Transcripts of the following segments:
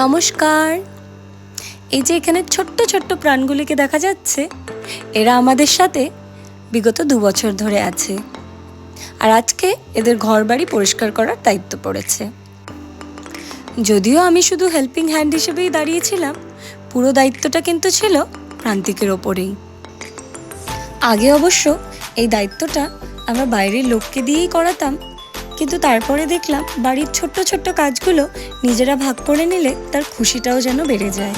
নমস্কার। এই যে এখানে ছোট্ট ছোট্ট প্রাণগুলিকে দেখা যাচ্ছে, এরা আমাদের সাথে বিগত 2 বছর ধরে আছে। আর আজকে এদের ঘরবাড়ি পরিষ্কার করার দায়িত্ব পড়েছে। যদিও আমি শুধু হেল্পিং হ্যান্ড হিসেবেই দাঁড়িয়েছিলাম, পুরো দায়িত্বটা কিন্তু ছিল প্রান্তিকের ওপরেই। আগে অবশ্য এই দায়িত্বটা আমরা বাইরের লোককে দিয়েই করাতাম, কিন্তু তারপরে দেখলাম বাড়ির ছোট্ট ছোট্ট কাজগুলো নিজেরা ভাগ করে নিলে তার খুশিটাও যেন বেড়ে যায়।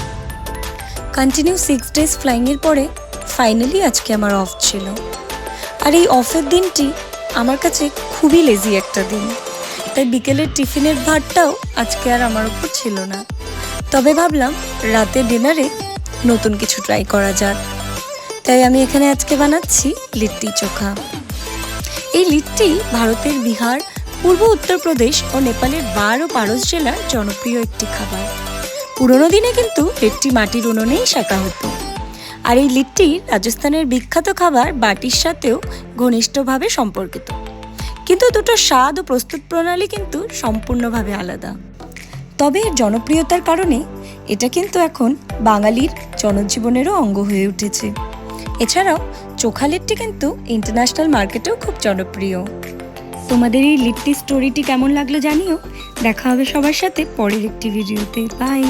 কন্টিনিউ 6 ডেজ ফ্লাইংয়ের পরে ফাইনালি আজকে আমার অফ ছিল। আর এই অফের দিনটি আমার কাছে খুবই লেজি একটা দিন, তাই বিকেলের টিফিনের ভাতটাও আজকে আর আমার উপর ছিল না। তবে ভাবলাম রাতের ডিনারে নতুন কিছু ট্রাই করা যাক, তাই আমি এখানে আজকে বানাচ্ছি লিট্টি চোখা। এই লিট্টি ভারতের বিহার, পূর্ব উত্তরপ্রদেশ ও নেপালের বার ও পারস জেলার জনপ্রিয় একটি খাবার। পুরোনো দিনে কিন্তু লিট্টি মাটির উনুনেই সেঁকা হতো। আর এই লিট্টি রাজস্থানের বিখ্যাত খাবার বাটির সাথেও ঘনিষ্ঠভাবে সম্পর্কিত, কিন্তু দুটো স্বাদ ও প্রস্তুত প্রণালী কিন্তু সম্পূর্ণভাবে আলাদা। তবে এর জনপ্রিয়তার কারণে এটা কিন্তু এখন বাঙালির জনজীবনেরও অঙ্গ হয়ে উঠেছে। এছাড়াও চোখা লিট্টি কিন্তু ইন্টারন্যাশনাল মার্কেটেও খুব জনপ্রিয়। তোমাদের এই লিট্টি স্টোরিটি কেমন লাগলো জানিও। দেখা হবে সবার সাথে পরের একটি ভিডিওতে। বাই।